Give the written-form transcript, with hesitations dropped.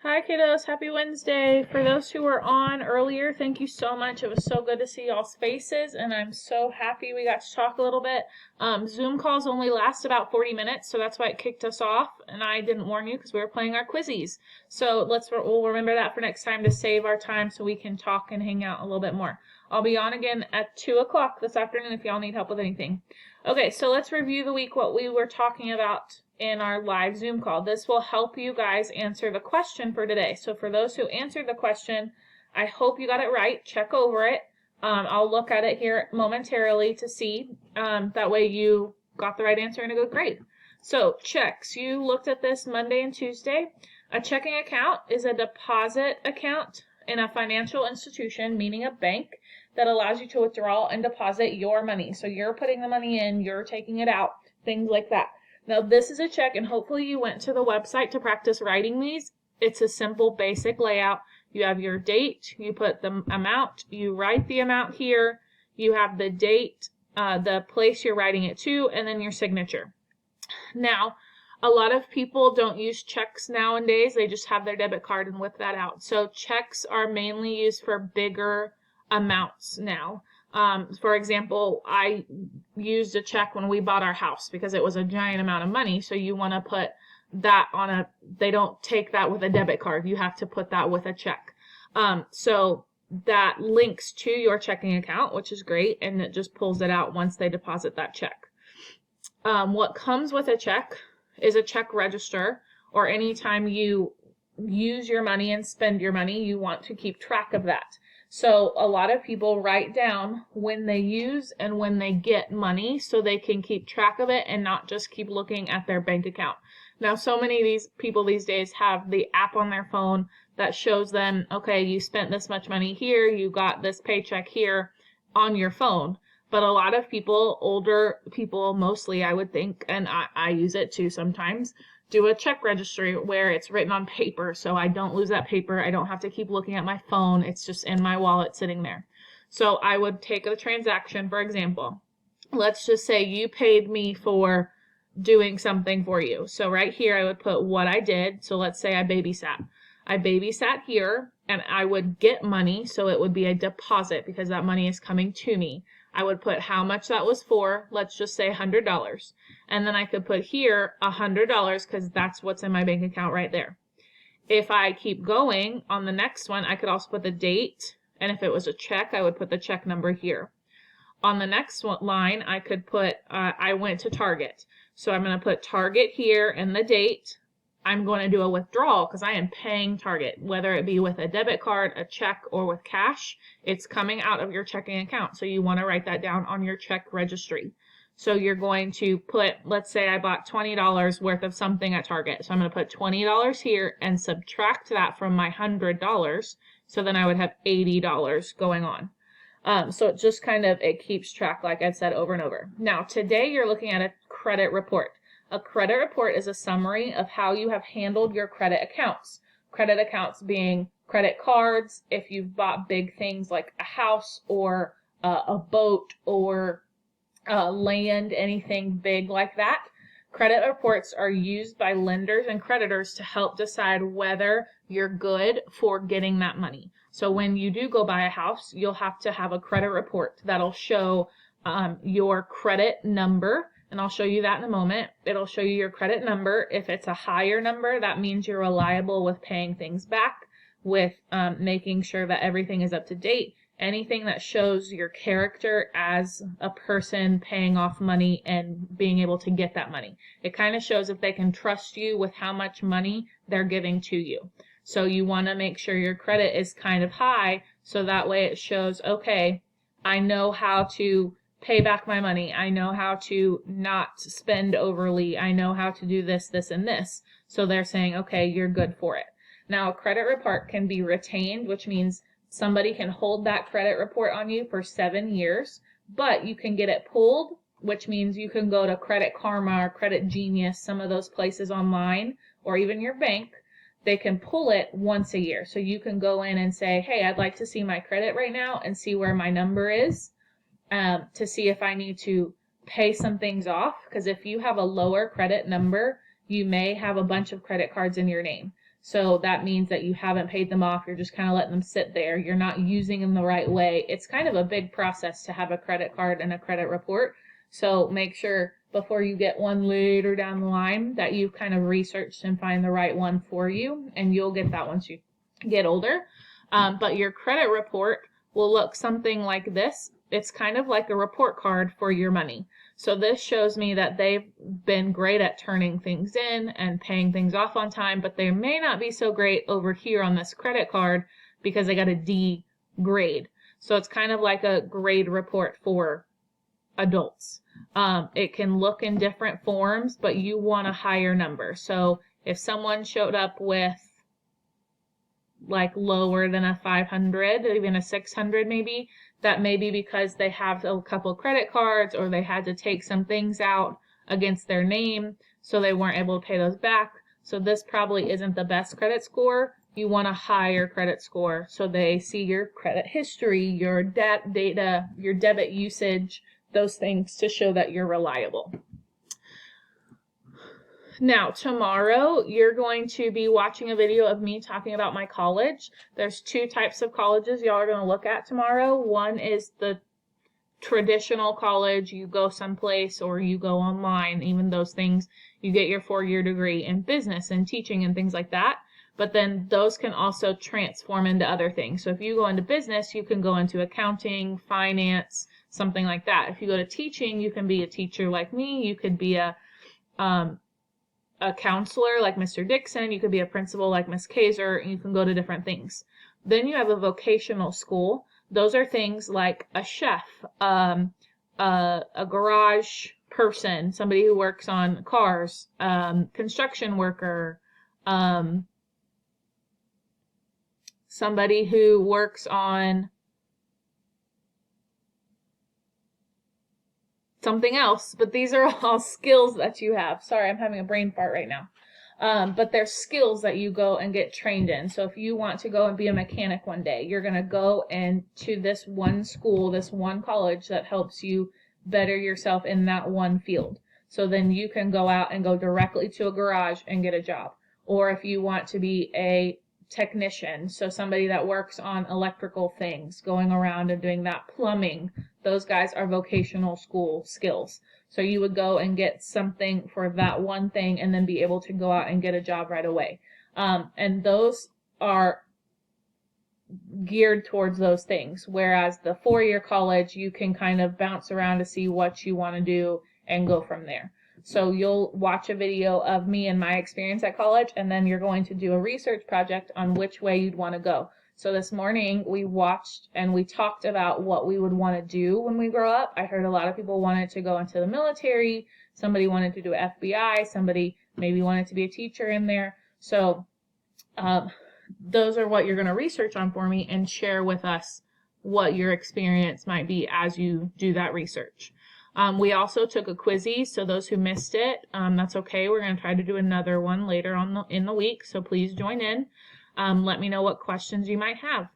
Hi, kiddos. Happy Wednesday. For those who were on earlier, thank you so much. It was so good to see y'all's faces, and I'm so happy we got to talk a little bit. Zoom calls only last about 40 minutes, so that's why it kicked us off, and I didn't warn you because we were playing our quizzies. So we'll remember that for next time to save our time so we can talk and hang out a little bit more. I'll be on again at 2 o'clock this afternoon if y'all need help with anything. Okay, so let's review the week, what we were talking about in our live Zoom call. This will help you guys answer the question for today. So for those who answered the question, I hope you got it right. Check over it. I'll look at it here momentarily to see. That way you got the right answer and a good grade. So checks. You looked at this Monday and Tuesday. A checking account is a deposit account in a financial institution, meaning a bank, that allows you to withdraw and deposit your money. So you're putting the money in, you're taking it out, things like that. Now this is a check, and hopefully you went to the website to practice writing these. It's a simple, basic layout. You have your date, you put the amount, you write the amount here, you have the date, the place you're writing it to, and then your signature. Now, a lot of people don't use checks nowadays. They just have their debit card and whip that out. So checks are mainly used for bigger amounts now. For example, I used a check when we bought our house because it was a giant amount of money. So you want to put that on they don't take that with a debit card. You have to put that with a check. So that links to your checking account, which is great. And it just pulls it out once they deposit that check. What comes with a check is a check register, or anytime you use your money and spend your money, you want to keep track of that. So a lot of people write down when they use and when they get money so they can keep track of it and not just keep looking at their bank account. Now, so many of these people these days have the app on their phone that shows them, okay, you spent this much money here, you got this paycheck here on your phone. But a lot of people, older people mostly, I would think, and I use it too sometimes, do a check registry where it's written on paper so I don't lose that paper. I don't have to keep looking at my phone. It's just in my wallet sitting there. So I would take a transaction, for example. Let's just say you paid me for doing something for you. So right here I would put what I did. So let's say I babysat. I babysat here and I would get money, so it would be a deposit because that money is coming to me. I would put how much that was for, let's just say $100. And then I could put here $100 because that's what's in my bank account right there. If I keep going on the next one, I could also put the date. And if it was a check, I would put the check number here. On the next line, I could put, I went to Target. So I'm going to put Target here and the date. I'm going to do a withdrawal because I am paying Target, whether it be with a debit card, a check, or with cash. It's coming out of your checking account. So you want to write that down on your check registry. So you're going to put, let's say I bought $20 worth of something at Target. So I'm going to put $20 here and subtract that from my $100. So then I would have $80 going on. So it just it keeps track, like I said, over and over. Now, today you're looking at a credit report. A credit report is a summary of how you have handled your credit accounts. Credit accounts being credit cards, if you've bought big things like a house or a boat or land, anything big like that. Credit reports are used by lenders and creditors to help decide whether you're good for getting that money. So when you do go buy a house, you'll have to have a credit report that'll show your credit number. And I'll show you that in a moment. It'll show you your credit number. If it's a higher number, that means you're reliable with paying things back, with making sure that everything is up to date. Anything that shows your character as a person paying off money and being able to get that money. It kind of shows if they can trust you with how much money they're giving to you. So you want to make sure your credit is kind of high so that way it shows, okay, I know how to pay back my money. I know how to not spend overly. I know how to do this, this, and this. So they're saying, okay, you're good for it. Now, a credit report can be retained, which means somebody can hold that credit report on you for 7 years, but you can get it pulled, which means you can go to Credit Karma or Credit Genius, some of those places online, or even your bank. They can pull it once a year. So you can go in and say, hey, I'd like to see my credit right now and see where my number is, to see if I need to pay some things off. Because if you have a lower credit number, you may have a bunch of credit cards in your name. So that means that you haven't paid them off. You're just kind of letting them sit there. You're not using them the right way. It's kind of a big process to have a credit card and a credit report. So make sure before you get one later down the line that you've kind of researched and find the right one for you. And you'll get that once you get older. But your credit report will look something like this. It's kind of like a report card for your money. So this shows me that they've been great at turning things in and paying things off on time, but they may not be so great over here on this credit card because they got a D grade. So it's kind of like a grade report for adults. It can look in different forms, but you want a higher number. So if someone showed up with like lower than a 500, even a 600 maybe, that may be because they have a couple credit cards or they had to take some things out against their name, so they weren't able to pay those back. So this probably isn't the best credit score. You want a higher credit score so they see your credit history, your debt data, your debit usage, those things to show that you're reliable. Now, tomorrow, you're going to be watching a video of me talking about my college. There's two types of colleges y'all are going to look at tomorrow. One is the traditional college. You go someplace or you go online, even those things. You get your 4-year degree in business and teaching and things like that. But then those can also transform into other things. So if you go into business, you can go into accounting, finance, something like that. If you go to teaching, you can be a teacher like me. You could be a counselor like Mr. Dixon, you could be a principal like Miss Kaiser, and you can go to different things. Then you have a vocational school. Those are things like a chef, a garage person, somebody who works on cars, construction worker, somebody who works on something else, but these are all skills that you have. Sorry, I'm having a brain fart right now. But they're skills that you go and get trained in. So if you want to go and be a mechanic one day, you're going to go into this one school, this one college that helps you better yourself in that one field. So then you can go out and go directly to a garage and get a job. Or if you want to be a technician, so somebody that works on electrical things, going around and doing that, plumbing, those guys are vocational school skills. So you would go and get something for that one thing and then be able to go out and get a job right away. And those are geared towards those things. Whereas the 4-year college, you can kind of bounce around to see what you want to do and go from there. So you'll watch a video of me and my experience at college, and then you're going to do a research project on which way you'd want to go. So this morning we watched and we talked about what we would want to do when we grow up. I heard a lot of people wanted to go into the military. Somebody wanted to do FBI. Somebody maybe wanted to be a teacher in there. So those are what you're going to research on for me and share with us what your experience might be as you do that research. We also took a Quizzy, so those who missed it, that's okay. We're going to try to do another one later on in the week, so please join in. Let me know what questions you might have.